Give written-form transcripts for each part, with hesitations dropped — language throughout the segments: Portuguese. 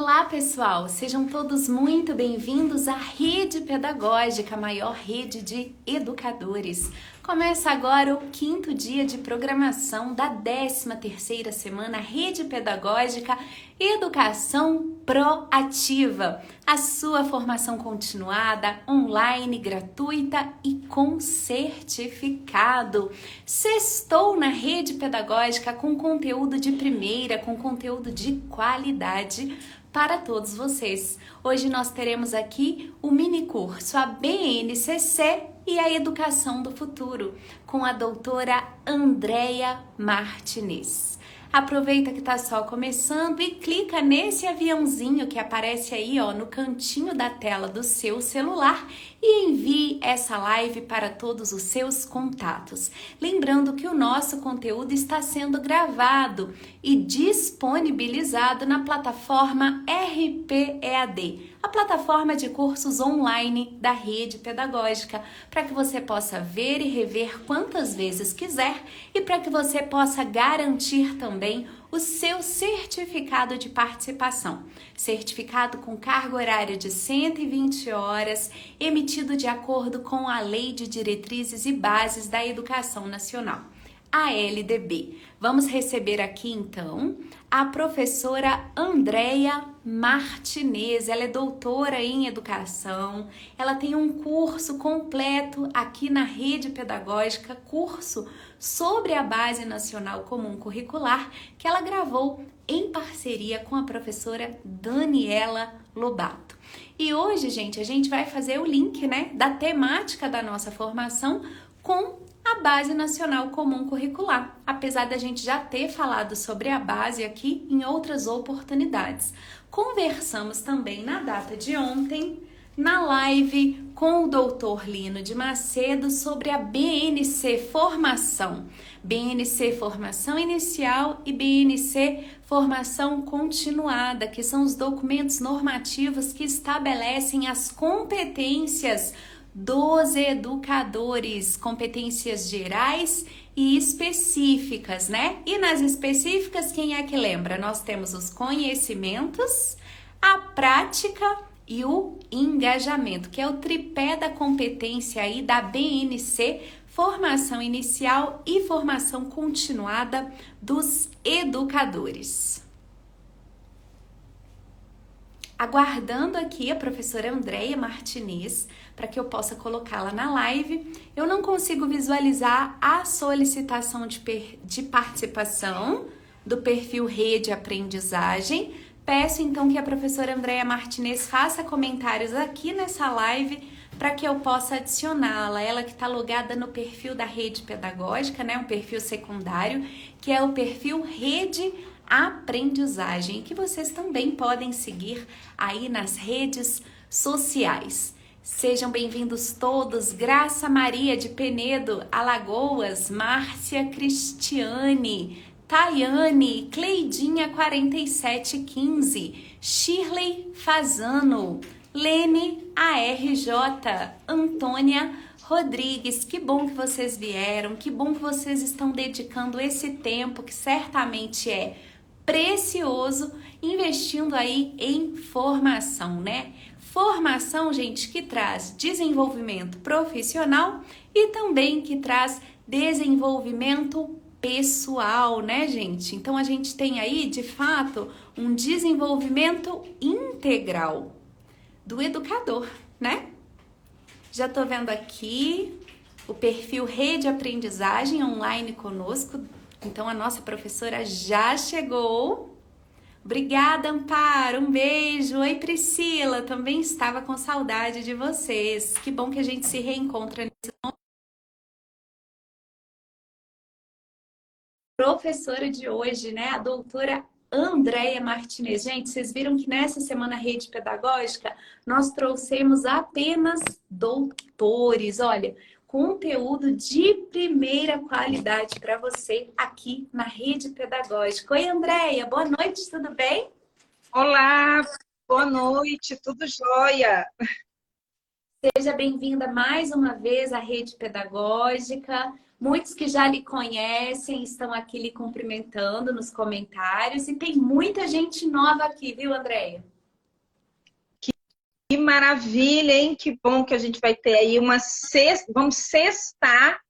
Olá, pessoal! Sejam todos muito bem-vindos à Rede Pedagógica, a maior rede de educadores. Começa agora o 5º dia de programação da 13ª semana Rede Pedagógica Educação Proativa. A sua formação continuada, online, gratuita e com certificado. Sextou na Rede Pedagógica com conteúdo de primeira, com conteúdo de qualidade para todos vocês. Hoje nós teremos aqui o mini curso, a BNCC e a Educação do Futuro, com a doutora Andréia Martinez. Aproveita que está só começando e clica nesse aviãozinho que aparece aí, ó, no cantinho da tela do seu celular e envie essa live para todos os seus contatos. Lembrando que o nosso conteúdo está sendo gravado e disponibilizado na plataforma RPEAD, a plataforma de cursos online da Rede Pedagógica, para que você possa ver e rever quantas vezes quiser e para que você possa garantir também o seu certificado de participação. Certificado com carga horária de 120 horas, emitido de acordo com a Lei de Diretrizes e Bases da Educação Nacional, a LDB. Vamos receber aqui então a professora Andréia Martinez. Ela é doutora em educação, ela tem um curso completo aqui na Rede Pedagógica, curso sobre a Base Nacional Comum Curricular, que ela gravou em parceria com a professora Daniela Lobato. E hoje, gente, a gente vai fazer o link, né, da temática da nossa formação com a Base Nacional Comum Curricular, apesar da gente já ter falado sobre a base aqui em outras oportunidades. Conversamos também na data de ontem, na live com o Dr. Lino de Macedo sobre a BNC Formação. BNC Formação Inicial e BNC Formação Continuada, que são os documentos normativos que estabelecem as competências dos educadores, competências gerais e específicas, né? E nas específicas, quem é que lembra? Nós temos os conhecimentos, a prática e o engajamento, que é o tripé da competência aí da BNC, formação inicial e formação continuada dos educadores. Aguardando aqui a professora Andréia Martinez para que eu possa colocá-la na live. Eu não consigo visualizar a solicitação de participação do perfil Rede Aprendizagem. Peço então que a professora Andréia Martinez faça comentários aqui nessa live para que eu possa adicioná-la. Ela que está logada no perfil da Rede Pedagógica, né? Um perfil secundário, que é o perfil Rede Aprendizagem, que vocês também podem seguir aí nas redes sociais. Sejam bem-vindos todos. Graça Maria de Penedo, Alagoas, Márcia Cristiane, Tayane, Cleidinha 4715, Shirley Fazano, Lene ARJ, Antônia Rodrigues. Que bom que vocês vieram, que bom que vocês estão dedicando esse tempo que certamente é precioso, investindo aí em formação, né? Formação, gente, que traz desenvolvimento profissional e também que traz desenvolvimento pessoal, né, gente? Então a gente tem aí, de fato, um desenvolvimento integral do educador, né? Já tô vendo aqui o perfil Rede Aprendizagem online conosco. Então, a nossa professora já chegou. Obrigada, Amparo. Um beijo. Oi, Priscila. Também estava com saudade de vocês. Que bom que a gente se reencontra nesse momento. Professora de hoje, né? A doutora Andréia Martinez. Gente, vocês viram que nessa semana Rede Pedagógica nós trouxemos apenas doutores. Olha, conteúdo de primeira qualidade para você aqui na Rede Pedagógica. Oi, Andréia, boa noite, tudo bem? Olá, boa noite, tudo jóia? Seja bem-vinda mais uma vez à Rede Pedagógica. Muitos que já lhe conhecem estão aqui lhe cumprimentando nos comentários. E tem muita gente nova aqui, viu, Andréia? Que maravilha, hein? Que bom que a gente vai ter aí uma sexta, vamos sextar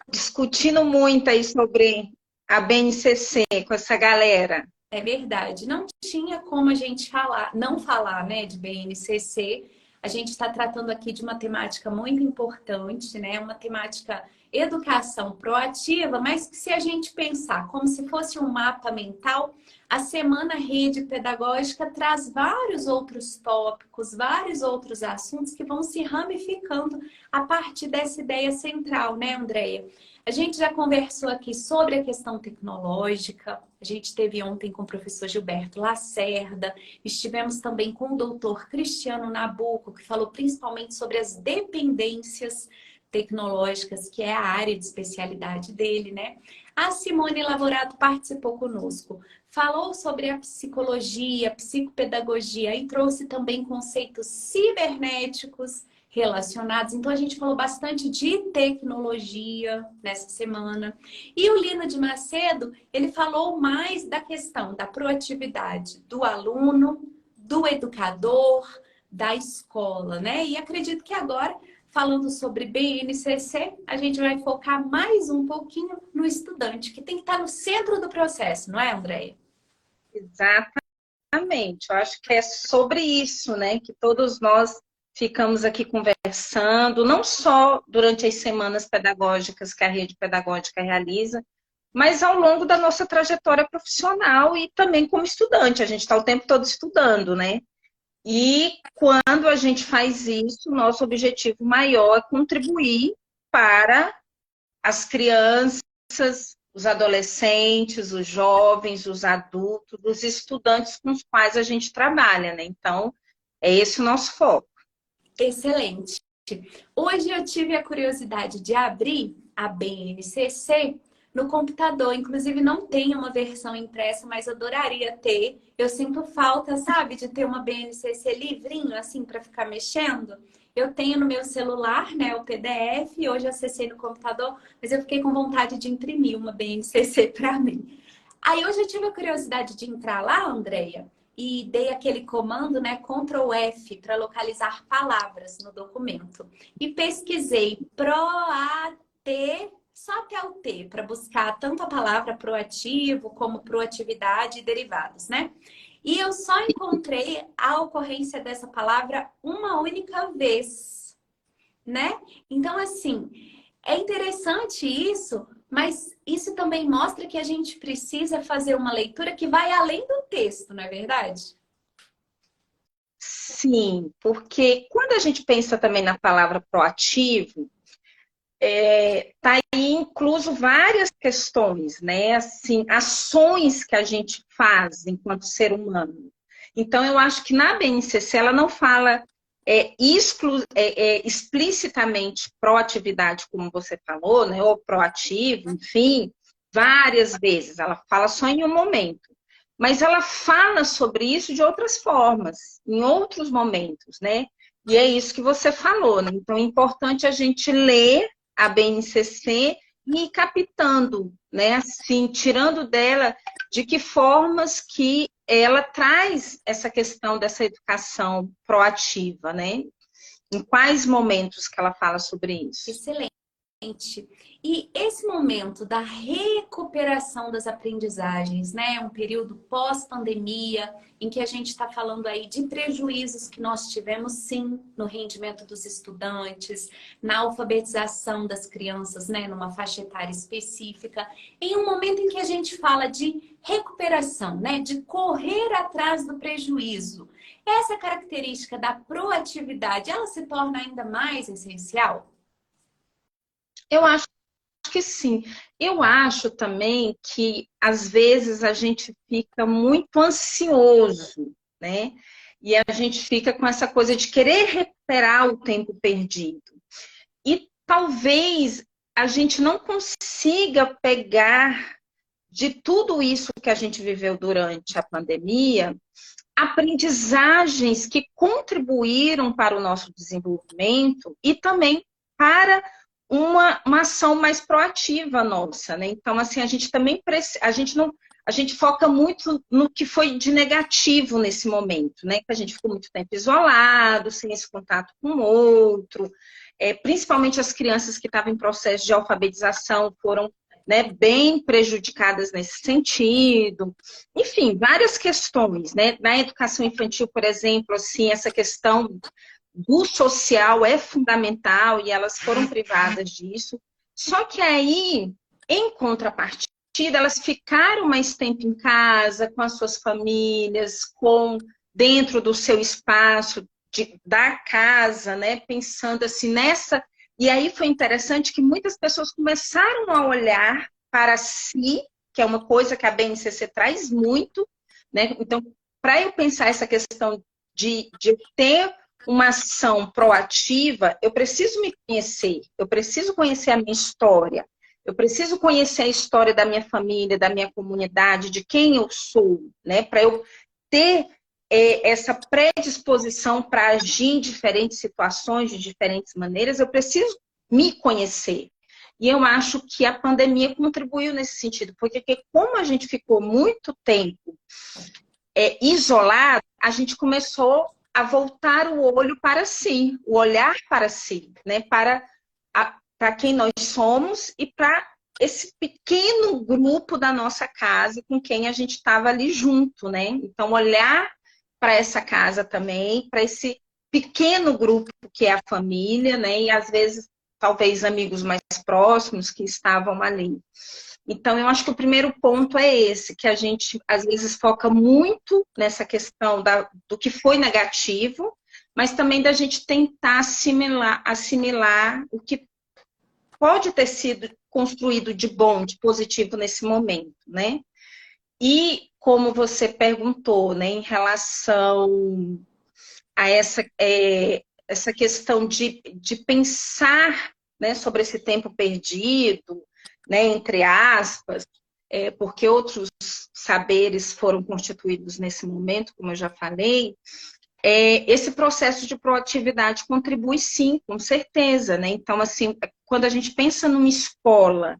discutindo muito aí sobre a BNCC com essa galera. É verdade. Não tinha como a gente não falar, né, de BNCC. A gente está tratando aqui de uma temática muito importante, né? Uma temática educação proativa, mas que se a gente pensar como se fosse um mapa mental, a Semana Rede Pedagógica traz vários outros tópicos, vários outros assuntos que vão se ramificando a partir dessa ideia central, né, Andréia? A gente já conversou aqui sobre a questão tecnológica, a gente teve ontem com o professor Gilberto Lacerda, estivemos também com o doutor Cristiano Nabuco, que falou principalmente sobre as dependências tecnológicas, que é a área de especialidade dele, né? A Simone Lavorato participou conosco, falou sobre a psicologia, a psicopedagogia e trouxe também conceitos cibernéticos relacionados. Então, a gente falou bastante de tecnologia nessa semana. E o Lino de Macedo, ele falou mais da questão da proatividade do aluno, do educador, da escola, né? E acredito que agora, falando sobre BNCC, a gente vai focar mais um pouquinho no estudante, que tem que estar no centro do processo, não é, Andréia? Exatamente. Eu acho que é sobre isso, né, que todos nós ficamos aqui conversando, não só durante as semanas pedagógicas que a rede pedagógica realiza, mas ao longo da nossa trajetória profissional e também como estudante. A gente está o tempo todo estudando, né? E quando a gente faz isso, nosso objetivo maior é contribuir para as crianças, os adolescentes, os jovens, os adultos, os estudantes com os quais a gente trabalha, né? Então, é esse o nosso foco. Excelente. Hoje eu tive a curiosidade de abrir a BNCC no computador. Inclusive, não tem uma versão impressa, mas eu adoraria ter. Eu sinto falta, sabe, de ter uma BNCC livrinho, assim, para ficar mexendo. Eu tenho no meu celular, né, o PDF, hoje acessei no computador, mas eu fiquei com vontade de imprimir uma BNCC para mim. Aí hoje eu tive a curiosidade de entrar lá, Andréia, e dei aquele comando, né, Ctrl F, para localizar palavras no documento. E pesquisei PROAT, só até o T, para buscar tanto a palavra proativo como proatividade e derivados, né? E eu só encontrei a ocorrência dessa palavra uma única vez, né? Então, assim, é interessante isso, mas isso também mostra que a gente precisa fazer uma leitura que vai além do texto, não é verdade? Sim, porque quando a gente pensa também na palavra proativo, tá aí incluso várias questões, né? Assim, ações que a gente faz enquanto ser humano. Então, eu acho que na BNCC ela não fala explicitamente proatividade, como você falou, né? Ou proativo, enfim, várias vezes. Ela fala só em um momento. Mas ela fala sobre isso de outras formas, em outros momentos, né? E é isso que você falou, né? Então, é importante a gente ler a BNCC e ir captando, né? Assim, tirando dela de que formas que ela traz essa questão dessa educação proativa, né? Em quais momentos que ela fala sobre isso? Excelente. E esse momento da recuperação das aprendizagens, né? Um período pós-pandemia, em que a gente está falando aí de prejuízos que nós tivemos, sim, no rendimento dos estudantes, na alfabetização das crianças, né? Numa faixa etária específica, em um momento em que a gente fala de recuperação, né? De correr atrás do prejuízo. Essa característica da proatividade, ela se torna ainda mais essencial? Eu acho que sim. Eu acho também que, às vezes, a gente fica muito ansioso, né? E a gente fica com essa coisa de querer recuperar o tempo perdido. E talvez a gente não consiga pegar de tudo isso que a gente viveu durante a pandemia, aprendizagens que contribuíram para o nosso desenvolvimento e também para uma ação mais proativa nossa, né? Então, assim, a gente também a gente foca muito no que foi de negativo nesse momento, né? Que a gente ficou muito tempo isolado, sem esse contato com o outro. Principalmente as crianças que estavam em processo de alfabetização foram, né, bem prejudicadas nesse sentido. Enfim, várias questões, né? Na educação infantil, por exemplo, assim, essa questão do social é fundamental e elas foram privadas disso. Só que aí, em contrapartida, elas ficaram mais tempo em casa, com as suas famílias, com dentro do seu espaço da casa, né? Pensando assim nessa. E aí foi interessante que muitas pessoas começaram a olhar para si, que é uma coisa que a BNCC traz muito, né? Então, para eu pensar essa questão de ter uma ação proativa, eu preciso me conhecer, eu preciso conhecer a minha história, eu preciso conhecer a história da minha família, da minha comunidade, de quem eu sou, né? Para eu ter essa predisposição para agir em diferentes situações, de diferentes maneiras, eu preciso me conhecer. E eu acho que a pandemia contribuiu nesse sentido, porque como a gente ficou muito tempo isolado, a gente começou a voltar o olho para si, o olhar para si, né? Para quem nós somos e para esse pequeno grupo da nossa casa com quem a gente estava ali junto, né? Então, olhar para essa casa também, para esse pequeno grupo que é a família, né? E às vezes, talvez, amigos mais próximos que estavam ali. Então, eu acho que o primeiro ponto é esse, que a gente, às vezes, foca muito nessa questão do que foi negativo, mas também da gente tentar assimilar o que pode ter sido construído de bom, de positivo nesse momento, né? E, como você perguntou, né, em relação a essa questão de pensar, né, sobre esse tempo perdido, né, entre aspas, porque outros saberes foram constituídos nesse momento, como eu já falei, esse processo de proatividade contribui sim, com certeza, né? Então, assim, quando a gente pensa numa escola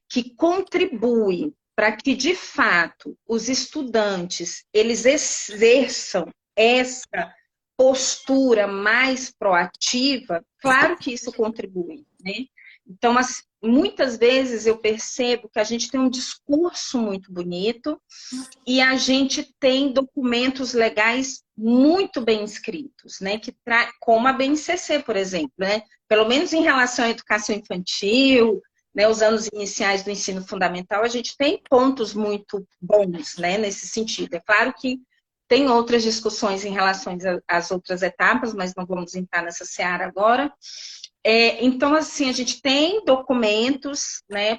que contribui para que, de fato, os estudantes, eles exerçam essa postura mais proativa, claro que isso contribui, né? Então, muitas vezes eu percebo que a gente tem um discurso muito bonito e a gente tem documentos legais muito bem escritos, né? Como a BNCC, por exemplo, né? Pelo menos em relação à educação infantil, né? Os anos iniciais do ensino fundamental, a gente tem pontos muito bons, né? Nesse sentido. É claro que tem outras discussões em relação às outras etapas, mas não vamos entrar nessa seara agora. Então, assim, a gente tem documentos, né,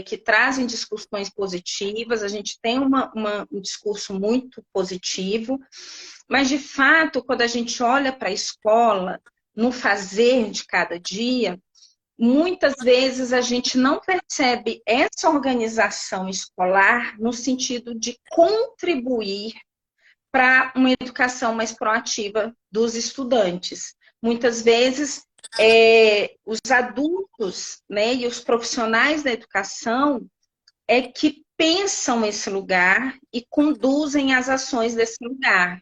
que trazem discussões positivas, a gente tem um discurso muito positivo, mas, de fato, quando a gente olha para a escola, no fazer de cada dia, muitas vezes a gente não percebe essa organização escolar no sentido de contribuir para uma educação mais proativa dos estudantes. Muitas vezes, os adultos, né, e os profissionais da educação que pensam esse lugar e conduzem as ações desse lugar.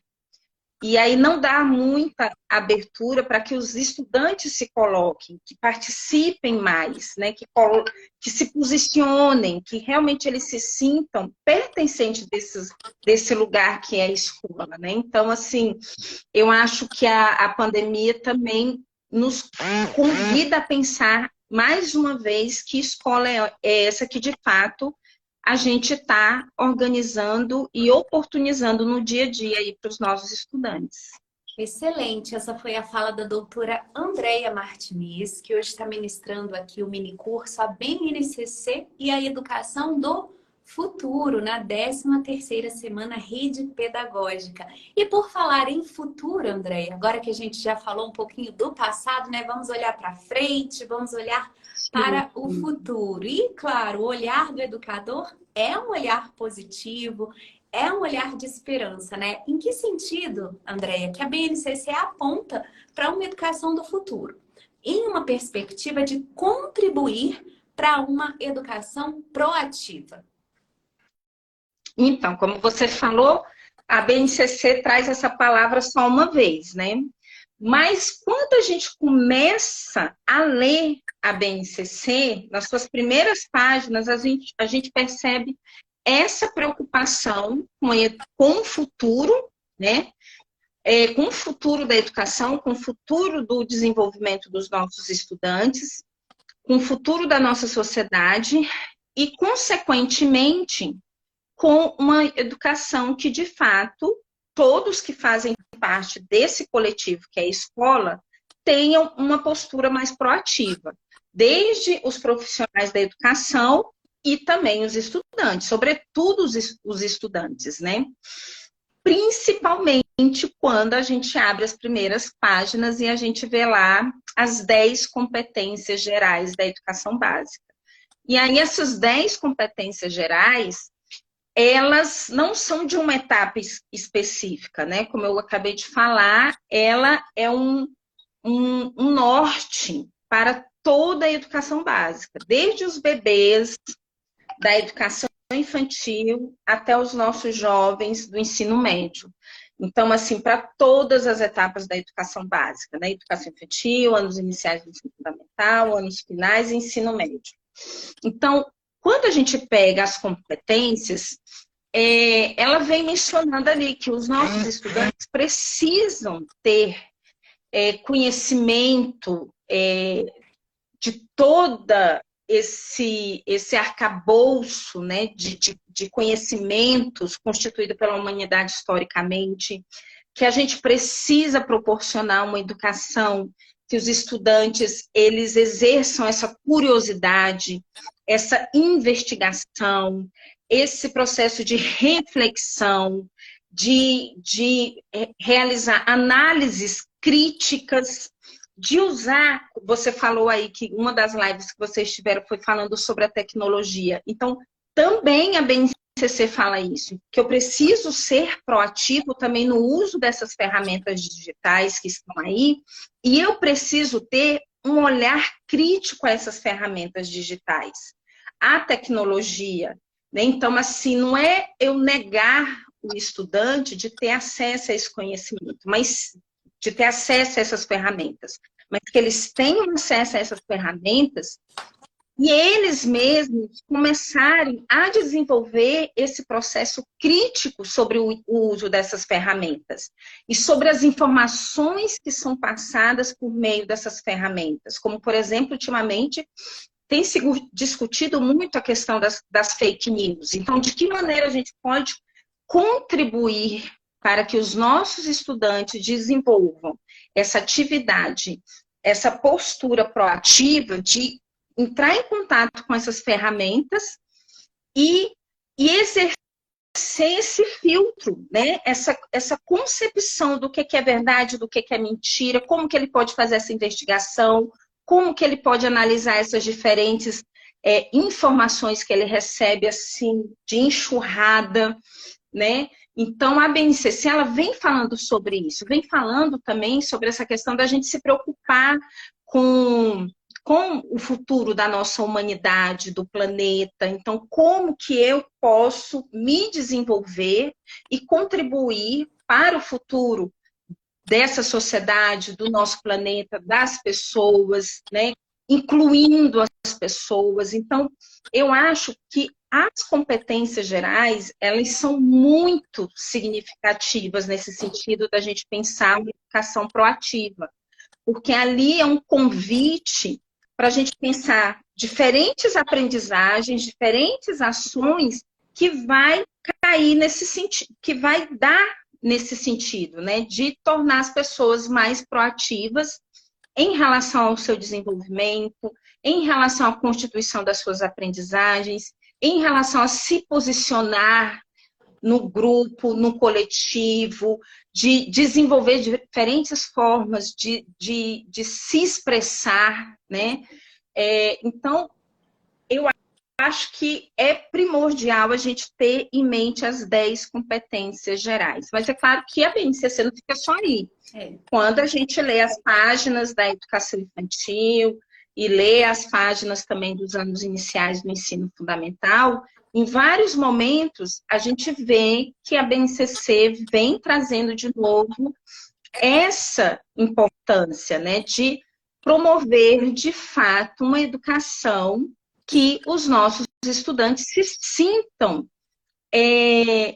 E aí não dá muita abertura para que os estudantes se coloquem, que participem mais, né? Que se posicionem, que realmente eles se sintam pertencentes desse lugar que é a escola, né? Então, assim, eu acho que a pandemia também nos convida a pensar mais uma vez que escola é essa que, de fato, a gente está organizando e oportunizando no dia a dia aí para os nossos estudantes. Excelente, essa foi a fala da doutora Andreia Martins, que hoje está ministrando aqui o minicurso A BNCC e a Educação do Futuro, na 13ª semana Rede Pedagógica. E por falar em futuro, Andreia, agora que a gente já falou um pouquinho do passado, né? Vamos olhar para frente, vamos olhar para o futuro. E, claro, o olhar do educador é um olhar positivo, é um olhar de esperança, né? Em que sentido, Andreia, que a BNCC aponta para uma educação do futuro? em uma perspectiva de contribuir para uma educação proativa? Então, como você falou, a BNCC traz essa palavra só uma vez, né? Mas quando a gente começa a ler a BNCC, nas suas primeiras páginas, a gente percebe essa preocupação com o futuro, né? Com o futuro da educação, com o futuro do desenvolvimento dos nossos estudantes, com o futuro da nossa sociedade e, consequentemente, com uma educação que, de fato, todos que fazem parte desse coletivo, que é a escola, tenham uma postura mais proativa, desde os profissionais da educação e também os estudantes, sobretudo os estudantes, né? Principalmente quando a gente abre as primeiras páginas e a gente vê lá as 10 competências gerais da educação básica. E aí essas 10 competências gerais, elas não são de uma etapa específica, né? Como eu acabei de falar, ela é um norte para toda a educação básica, desde os bebês da educação infantil até os nossos jovens do ensino médio. Então, assim, para todas as etapas da educação básica, né? Educação infantil, anos iniciais do ensino fundamental, anos finais e ensino médio. Então, quando a gente pega as competências, ela vem mencionando ali que os nossos estudantes precisam ter conhecimento de toda esse arcabouço, né, de conhecimentos constituído pela humanidade historicamente, que a gente precisa proporcionar uma educação que os estudantes eles exerçam essa curiosidade, essa investigação, esse processo de reflexão, de realizar análises críticas, de usar, você falou aí que uma das lives que vocês tiveram foi falando sobre a tecnologia. Então, também a BNCC fala isso, que eu preciso ser proativo também no uso dessas ferramentas digitais que estão aí, e eu preciso ter um olhar crítico a essas ferramentas digitais, a tecnologia, né? Então, assim, não é eu negar o estudante de ter acesso a esse conhecimento, mas de ter acesso a essas ferramentas, mas que eles tenham acesso a essas ferramentas e eles mesmos começarem a desenvolver esse processo crítico sobre o uso dessas ferramentas e sobre as informações que são passadas por meio dessas ferramentas, como, por exemplo, ultimamente tem se discutido muito a questão das fake news. Então, de que maneira a gente pode contribuir para que os nossos estudantes desenvolvam essa atividade, essa postura proativa de entrar em contato com essas ferramentas e exercer esse filtro, né? Essa concepção do que é verdade, do que é mentira, como que ele pode fazer essa investigação, como que ele pode analisar essas diferentes informações que ele recebe, assim, de enxurrada, né? Então, a BNCC, ela vem falando sobre isso, vem falando também sobre essa questão da gente se preocupar com o futuro da nossa humanidade, do planeta. Então, como que eu posso me desenvolver e contribuir para o futuro dessa sociedade, do nosso planeta, das pessoas, né? Incluindo as pessoas. Então, eu acho que as competências gerais, elas são muito significativas nesse sentido da gente pensar uma educação proativa, porque ali é um convite para a gente pensar diferentes aprendizagens, diferentes ações que vai cair nesse sentido, que vai dar nesse sentido, né, de tornar as pessoas mais proativas em relação ao seu desenvolvimento, em relação à constituição das suas aprendizagens, em relação a se posicionar no grupo, no coletivo, de desenvolver diferentes formas de se expressar, né? Então, eu acho que é primordial a gente ter em mente as 10 competências gerais. Mas é claro que a BNCC não fica só aí. Quando a gente lê as páginas da educação infantil e lê as páginas também dos anos iniciais do ensino fundamental, em vários momentos a gente vê que a BNCC vem trazendo de novo essa importância, né, de promover de fato uma educação que os nossos estudantes se sintam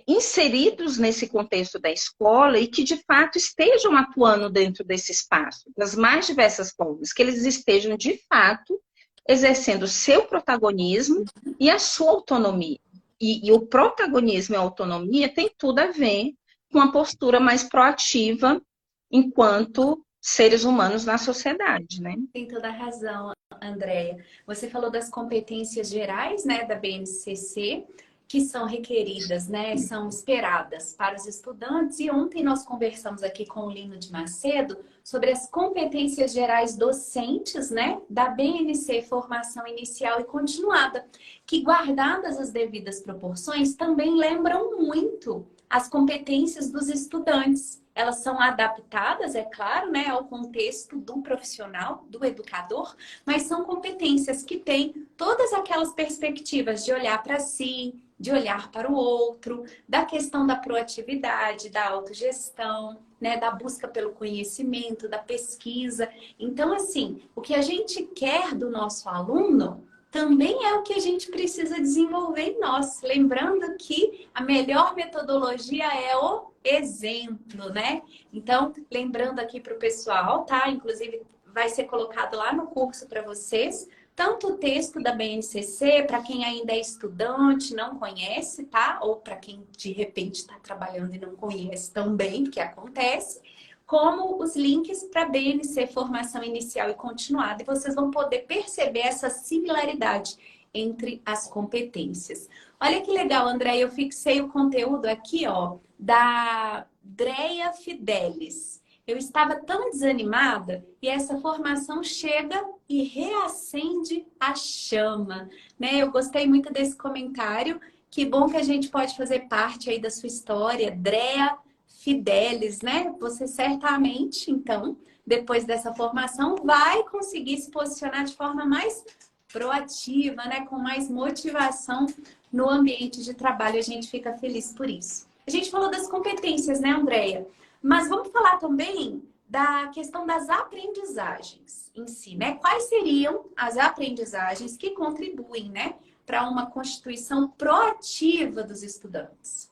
inseridos nesse contexto da escola e que, de fato, estejam atuando dentro desse espaço, das mais diversas formas, que eles estejam, de fato, exercendo o seu protagonismo e a sua autonomia. E o protagonismo e a autonomia tem tudo a ver com a postura mais proativa enquanto seres humanos na sociedade, né? Tem toda a razão, Andréia. Você falou das competências gerais, né, da BNCC, que são requeridas, né, são esperadas para os estudantes. E ontem nós conversamos aqui com o Lino de Macedo sobre as competências gerais docentes, né, da BNC Formação Inicial e Continuada, que, guardadas as devidas proporções, também lembram muito as competências dos estudantes. Elas são adaptadas, é claro, né, ao contexto do profissional, do educador, mas são competências que têm todas aquelas perspectivas de olhar para si, de olhar para o outro, da questão da proatividade, da autogestão, né, da busca pelo conhecimento, da pesquisa. Então, assim, o que a gente quer do nosso aluno também é o que a gente precisa desenvolver em nós. Lembrando que a melhor metodologia é o exemplo, né? Então, lembrando aqui para o pessoal, tá? Inclusive, vai ser colocado lá no curso para vocês, tanto o texto da BNCC, para quem ainda é estudante, não conhece, tá? Ou para quem, de repente, está trabalhando e não conhece também, que acontece, como os links para BNC Formação Inicial e Continuada. E vocês vão poder perceber essa similaridade entre as competências. Olha que legal, André, eu fixei o conteúdo aqui, ó, da Dreia Fidelis. Eu estava tão desanimada e essa formação chega e reacende a chama, né? Eu gostei muito desse comentário. Que bom que a gente pode fazer parte aí da sua história, Dreia Fidelis, né? Você certamente, então, depois dessa formação, vai conseguir se posicionar de forma mais proativa, né? Com mais motivação no ambiente de trabalho. A gente fica feliz por isso. A gente falou das competências, né, Andréia? Mas vamos falar também da questão das aprendizagens em si, né? Quais seriam as aprendizagens que contribuem, né, para uma constituição proativa dos estudantes?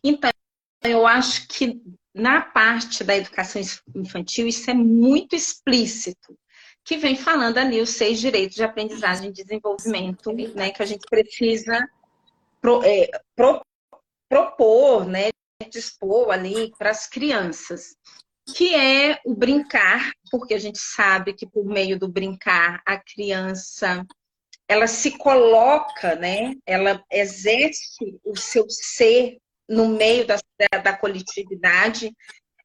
Então, eu acho que na parte da educação infantil isso é muito explícito, que vem falando ali os 6 direitos de aprendizagem e desenvolvimento, né, que a gente precisa propor, né, dispor ali para as crianças, que é o brincar, porque a gente sabe que por meio do brincar a criança ela se coloca, né, ela exerce o seu ser no meio da coletividade,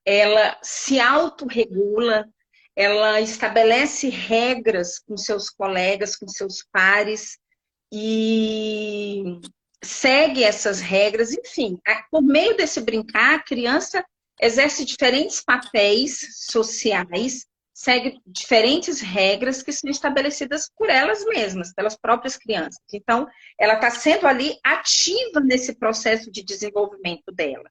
ela se autorregula, ela estabelece regras com seus colegas, com seus pares, e segue essas regras, enfim. Por meio desse brincar, a criança exerce diferentes papéis sociais, segue diferentes regras que são estabelecidas por elas mesmas, pelas próprias crianças. Então, ela está sendo ali ativa nesse processo de desenvolvimento dela.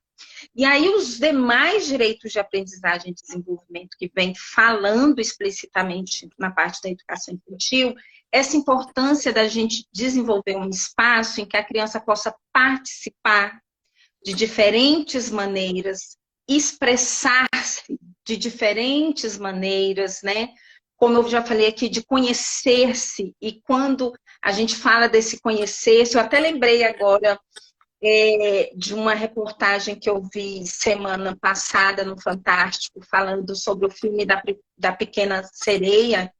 E aí, os demais direitos de aprendizagem e desenvolvimento que vem falando explicitamente na parte da educação infantil, essa importância da gente desenvolver um espaço em que a criança possa participar de diferentes maneiras, expressar-se de diferentes maneiras, né? Como eu já falei aqui, de conhecer-se. E quando a gente fala desse conhecer-se, eu até lembrei agora de uma reportagem que eu vi semana passada no Fantástico, falando sobre o filme da Pequena Sereia,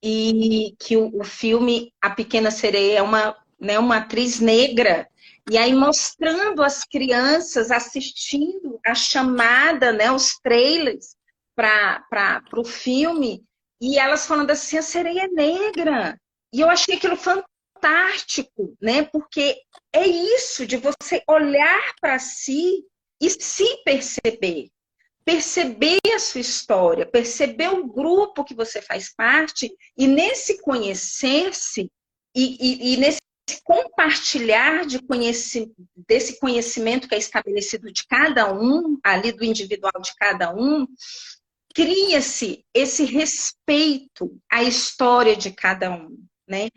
e que o filme A Pequena Sereia é uma atriz negra, e aí mostrando as crianças assistindo a chamada, né, os trailers para o filme, e elas falando assim, a sereia é negra. E eu achei aquilo fantástico, fantástico, né? Porque é isso de você olhar para si e se perceber. Perceber a sua história, perceber o grupo que você faz parte, e nesse conhecer-se e nesse compartilhar desse conhecimento que é estabelecido de cada um, ali do individual de cada um, cria-se esse respeito à história de cada um, né?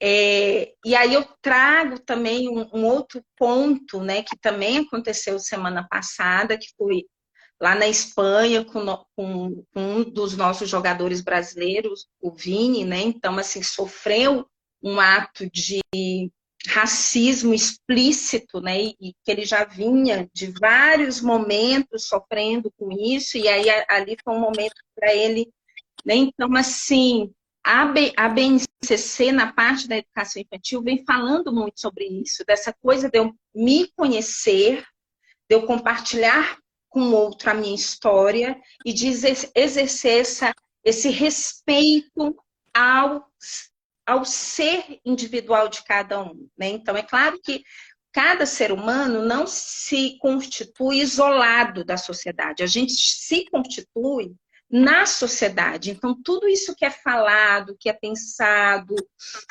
E aí eu trago também um outro ponto, né, que também aconteceu semana passada, que foi lá na Espanha com um dos nossos jogadores brasileiros, o Vini, né? Então, assim, sofreu um ato de racismo explícito, né? E que ele já vinha de vários momentos sofrendo com isso, e aí ali foi um momento para ele, né? Então, assim, a BNCC, na parte da educação infantil, vem falando muito sobre isso, dessa coisa de eu me conhecer, de eu compartilhar com o outro a minha história e de exercer esse respeito ao ser individual de cada um, né? Então, é claro que cada ser humano não se constitui isolado da sociedade, a gente se constitui na sociedade. Então, tudo isso que é falado, que é pensado,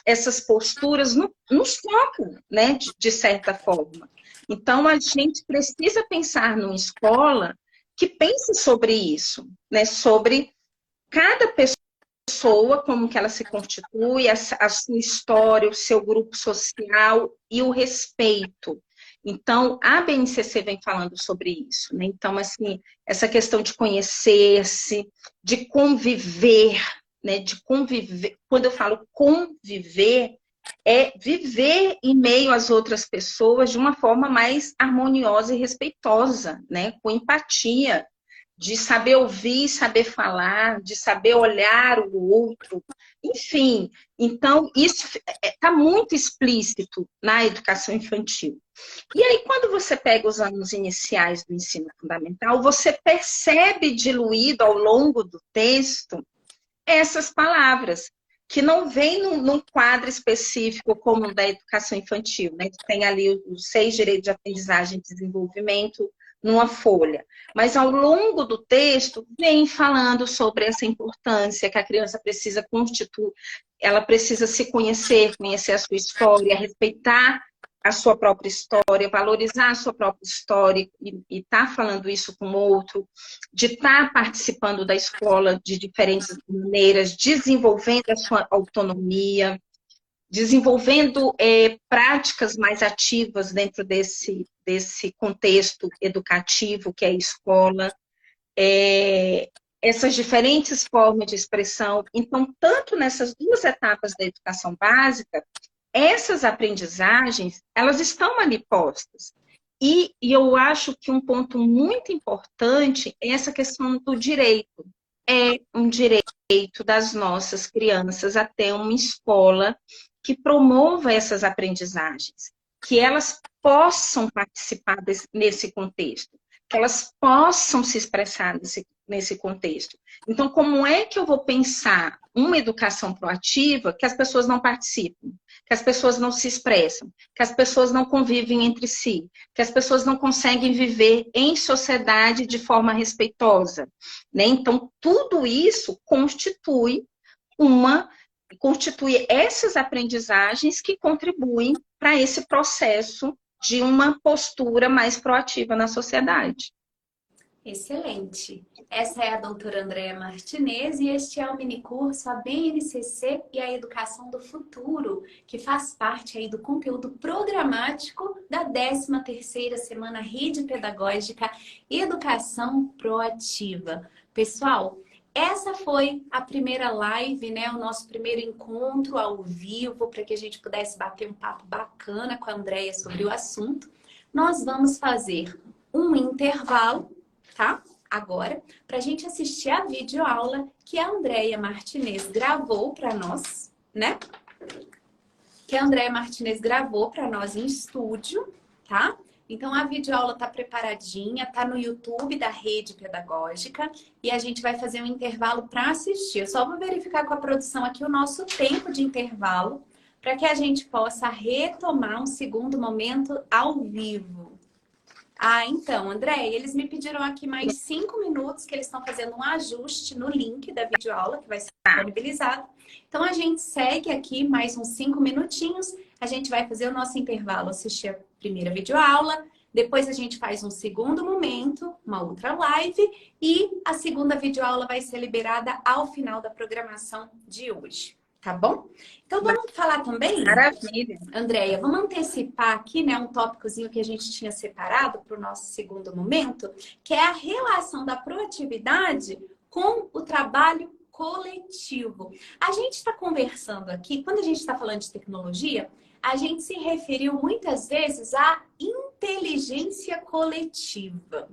essas posturas nos tocam, né, de certa forma. Então, a gente precisa pensar numa escola que pense sobre isso, né, sobre cada pessoa, como que ela se constitui, a sua história, o seu grupo social e o respeito. Então, a BNCC vem falando sobre isso, né? Então, assim, essa questão de conhecer-se, de conviver, né? De conviver. Quando eu falo conviver, é viver em meio às outras pessoas de uma forma mais harmoniosa e respeitosa, né? Com empatia, de saber ouvir, saber falar, de saber olhar o outro, enfim. Então, isso está muito explícito na educação infantil. E aí, quando você pega os anos iniciais do ensino fundamental, você percebe diluído ao longo do texto essas palavras, que não vem num quadro específico como o da educação infantil, né? Que tem ali os 6 direitos de aprendizagem e desenvolvimento numa folha. Mas ao longo do texto, vem falando sobre essa importância que a criança precisa constituir, ela precisa se conhecer, conhecer a sua história, respeitar a sua própria história, valorizar a sua própria história e estar falando isso com o outro, de estar participando da escola de diferentes maneiras, desenvolvendo a sua autonomia, desenvolvendo práticas mais ativas dentro desse contexto educativo que é a escola, essas diferentes formas de expressão. Então, tanto nessas 2 etapas da educação básica, essas aprendizagens, elas estão ali postas. E eu acho que um ponto muito importante é essa questão do direito. É um direito das nossas crianças a ter uma escola que promova essas aprendizagens, que elas possam participar nesse contexto, que elas possam se expressar nesse contexto. Então, como é que eu vou pensar uma educação proativa que as pessoas não participam, que as pessoas não se expressam, que as pessoas não convivem entre si, que as pessoas não conseguem viver em sociedade de forma respeitosa, né? Então, tudo isso constitui essas aprendizagens que contribuem para esse processo de uma postura mais proativa na sociedade. Excelente! Essa é a doutora Andréia Martinez e este é o minicurso A BNCC e a Educação do Futuro, que faz parte aí do conteúdo programático da 13ª Semana Rede Pedagógica Educação Proativa. Pessoal, essa foi a primeira live, né? O nosso primeiro encontro ao vivo, para que a gente pudesse bater um papo bacana com a Andréia sobre o assunto. Nós vamos fazer um intervalo, tá? Agora, para a gente assistir a videoaula que a Andréia Martinez gravou para nós, né? Que a Andréia Martinez gravou para nós em estúdio, tá? Então, a videoaula tá preparadinha, tá no YouTube da Rede Pedagógica e a gente vai fazer um intervalo para assistir. Eu só vou verificar com a produção aqui o nosso tempo de intervalo para que a gente possa retomar um segundo momento ao vivo. Ah, então, André, eles me pediram aqui mais 5 minutos, que eles estão fazendo um ajuste no link da videoaula, que vai ser disponibilizado. Então, a gente segue aqui mais uns 5 minutinhos, a gente vai fazer o nosso intervalo, assistir a primeira videoaula, depois a gente faz um segundo momento, uma outra live, e a segunda videoaula vai ser liberada ao final da programação de hoje. Tá bom? Então, vamos falar também, Maravilha. Andréia, vamos antecipar aqui, né, um tópicozinho que a gente tinha separado para o nosso segundo momento, que é a relação da proatividade com o trabalho coletivo. A gente está conversando aqui, quando a gente está falando de tecnologia, a gente se referiu muitas vezes à inteligência coletiva.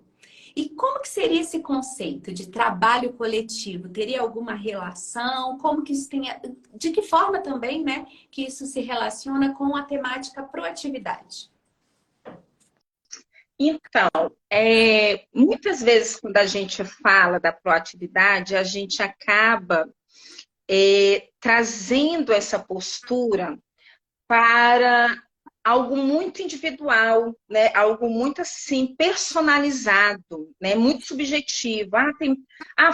E como que seria esse conceito de trabalho coletivo? Teria alguma relação? Como que isso tem, de que forma também, né, que isso se relaciona com a temática proatividade? Então, muitas vezes quando a gente fala da proatividade, a gente acaba trazendo essa postura para algo muito individual, né? Algo muito assim personalizado, né? Muito subjetivo.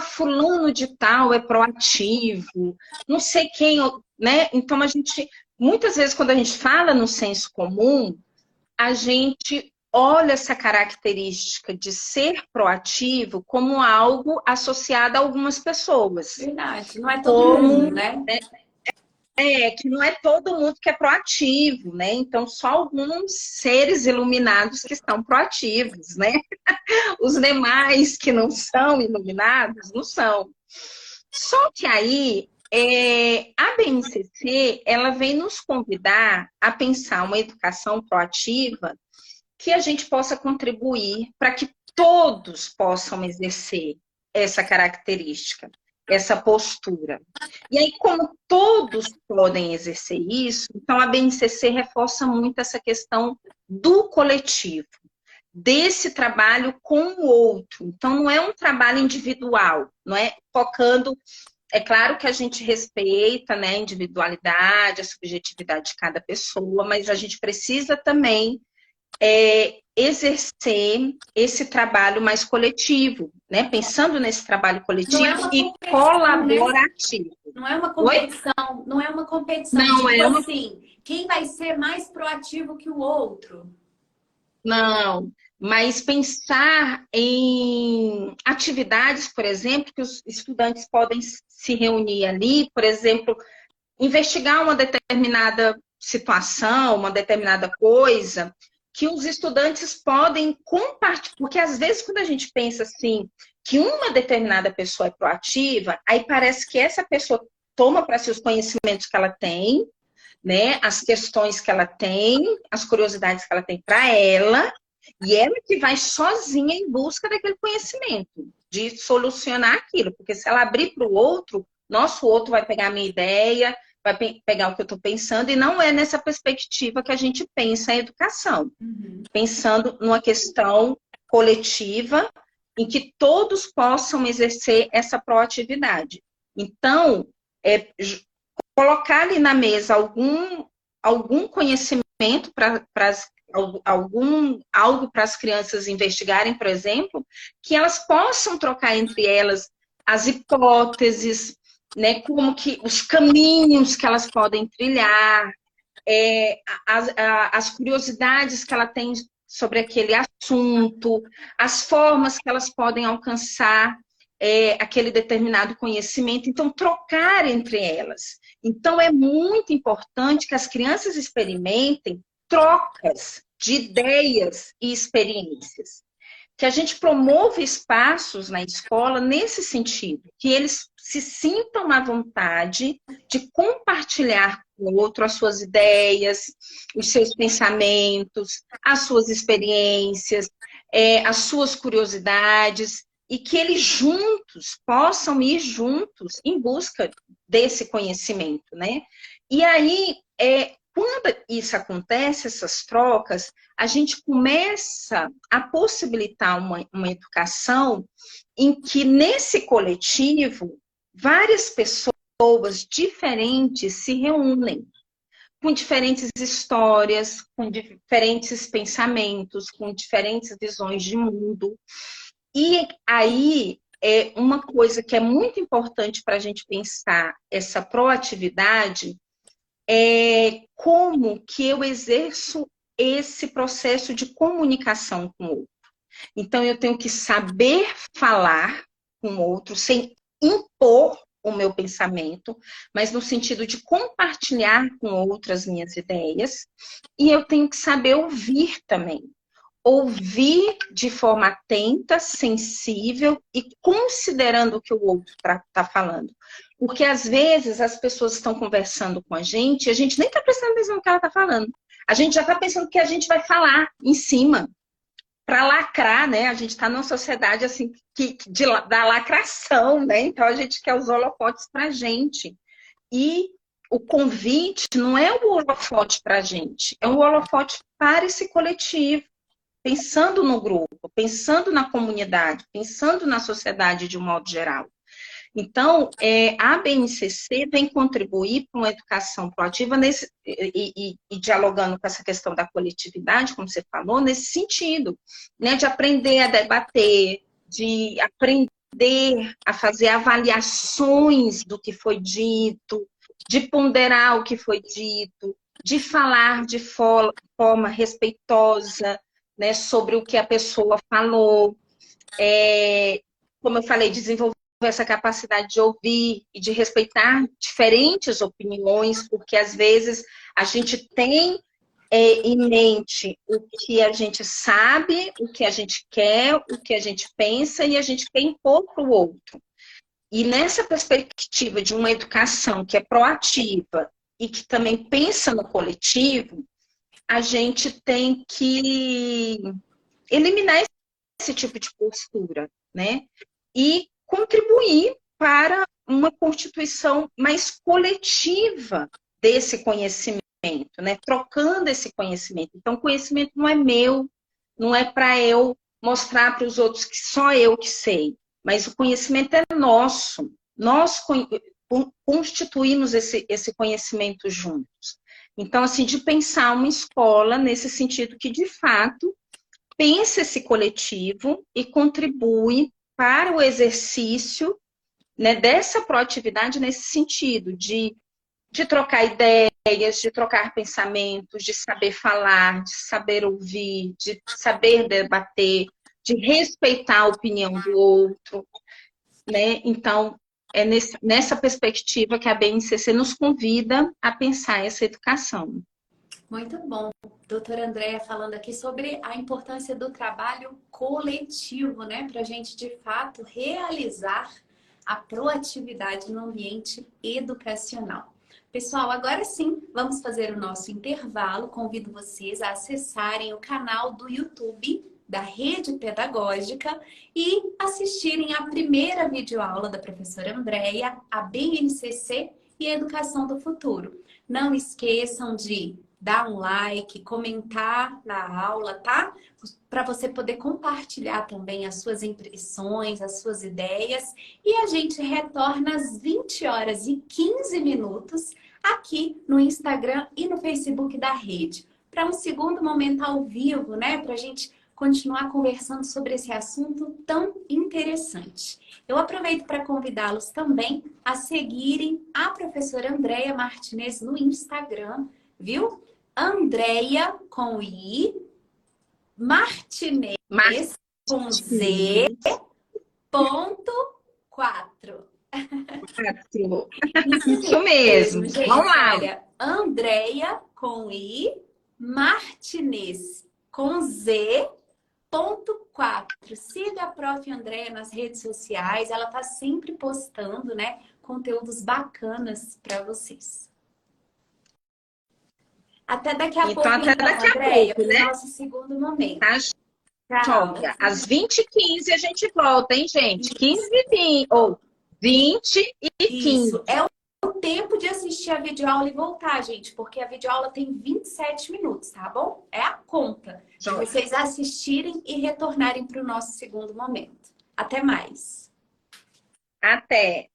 Fulano de tal é proativo, não sei quem, né? Então a gente muitas vezes quando a gente fala no senso comum, a gente olha essa característica de ser proativo como algo associado a algumas pessoas. Verdade, não é todo mundo, né? Que não é todo mundo que é proativo, né? Então, só alguns seres iluminados que estão proativos, né? Os demais que não são iluminados, não são. Só que aí, a BNCC, ela vem nos convidar a pensar uma educação proativa que a gente possa contribuir para que todos possam exercer essa característica, essa postura. E aí, como todos podem exercer isso, então a BNCC reforça muito essa questão do coletivo, desse trabalho com o outro. Então, não é um trabalho individual, não é focando... É claro que a gente respeita, né, a individualidade, a subjetividade de cada pessoa, mas a gente precisa também exercer esse trabalho mais coletivo, né? Pensando nesse trabalho coletivo e colaborativo. Né? Não é uma competição, Oi? Não é uma competição. Não, tipo assim, quem vai ser mais proativo que o outro? Não, mas pensar em atividades, por exemplo, que os estudantes podem se reunir ali, por exemplo, investigar uma determinada situação, uma determinada coisa, que os estudantes podem compartilhar, porque às vezes quando a gente pensa assim, que uma determinada pessoa é proativa, aí parece que essa pessoa toma para si os conhecimentos que ela tem, né, as questões que ela tem, as curiosidades que ela tem para ela, e ela que vai sozinha em busca daquele conhecimento, de solucionar aquilo, porque se ela abrir para o outro, nosso outro vai pegar a minha ideia, vai pegar o que eu estou pensando, e não é nessa perspectiva que a gente pensa a educação. Pensando numa questão coletiva, em que todos possam exercer essa proatividade. Então, colocar ali na mesa algum conhecimento algo para as crianças investigarem, por exemplo, que elas possam trocar entre elas as hipóteses, né, como que os caminhos que elas podem trilhar, as curiosidades que ela tem sobre aquele assunto, as formas que elas podem alcançar aquele determinado conhecimento, então trocar entre elas. Então é muito importante que as crianças experimentem trocas de ideias e experiências. Que a gente promova espaços na escola nesse sentido, que eles se sintam à vontade de compartilhar com o outro as suas ideias, os seus pensamentos, as suas experiências, as suas curiosidades, e que eles juntos possam ir juntos em busca desse conhecimento, né? E aí, quando isso acontece, essas trocas, a gente começa a possibilitar uma educação em que, nesse coletivo, várias pessoas diferentes se reúnem. com diferentes histórias, com diferentes pensamentos, com diferentes visões de mundo. E aí, uma coisa que é muito importante para a gente pensar essa proatividade é como que eu exerço esse processo de comunicação com o outro. Então, eu tenho que saber falar com o outro sem impor o meu pensamento, mas no sentido de compartilhar com outras minhas ideias. E eu tenho que saber ouvir também. Ouvir de forma atenta, sensível e considerando o que o outro está falando. Porque às vezes as pessoas estão conversando com a gente e a gente nem está prestando atenção no que ela está falando. A gente já está pensando que a gente vai falar em cima para lacrar, né? A gente está numa sociedade assim da lacração, né? Então a gente quer os holofotes para a gente. E o convite não é o holofote para a gente, é um holofote para esse coletivo, pensando no grupo, pensando na comunidade, pensando na sociedade de um modo geral. Então, a BNCC vem contribuir para uma educação proativa e dialogando com essa questão da coletividade, como você falou, nesse sentido, né, de aprender a debater, de aprender a fazer avaliações do que foi dito, de ponderar o que foi dito, de falar de forma respeitosa, né, sobre o que a pessoa falou. Como eu falei, desenvolver essa capacidade de ouvir e de respeitar diferentes opiniões, porque às vezes a gente tem em mente o que a gente sabe, o que a gente quer, o que a gente pensa e a gente quer impor para o outro. E nessa perspectiva de uma educação que é proativa e que também pensa no coletivo, a gente tem que eliminar esse tipo de postura, né? E contribuir para uma constituição mais coletiva desse conhecimento, né? Trocando esse conhecimento. Então, o conhecimento não é meu, não é para eu mostrar para os outros que só eu que sei, mas o conhecimento é nosso. Nós constituímos esse conhecimento juntos. Então, assim, de pensar uma escola nesse sentido que, de fato, pensa esse coletivo e contribui para o exercício, né, dessa proatividade nesse sentido, de trocar ideias, de trocar pensamentos, de saber falar, de saber ouvir, de saber debater, de respeitar a opinião do outro, né? Então, é nessa perspectiva que a BNCC nos convida a pensar essa educação. Muito bom. Doutora Andréia falando aqui sobre a importância do trabalho coletivo, né? Para a gente, de fato, realizar a proatividade no ambiente educacional. Pessoal, agora sim, vamos fazer o nosso intervalo. Convido vocês a acessarem o canal do YouTube da Rede Pedagógica e assistirem a primeira videoaula da professora Andréia, a BNCC e a Educação do Futuro. Não esqueçam de dar um like, comentar na aula, tá? Para você poder compartilhar também as suas impressões, as suas ideias. E a gente retorna às 20h15 aqui no Instagram e no Facebook da rede. Para um segundo momento ao vivo, né? Para a gente continuar conversando sobre esse assunto tão interessante. Eu aproveito para convidá-los também a seguirem a professora Andréia Martinez no Instagram, viu? Andréia com I, Martinez com Z, ponto 4. Isso mesmo, gente. Vamos lá. Olha, Andréia com I, Martinez com Z, ponto 4. Siga a Prof. Andréia nas redes sociais, ela tá sempre postando, né, conteúdos bacanas para vocês. Até daqui a pouco, até então, daqui Andréia, a pouco, né? Nosso segundo momento. Tá, joga. Às 20h15 a gente volta, hein, gente? 15h20, ou 20h15. Isso, é o tempo de assistir a videoaula e voltar, gente, porque a videoaula tem 27 minutos, tá bom? É a conta de vocês assistirem e retornarem para o nosso segundo momento. Até mais. Até.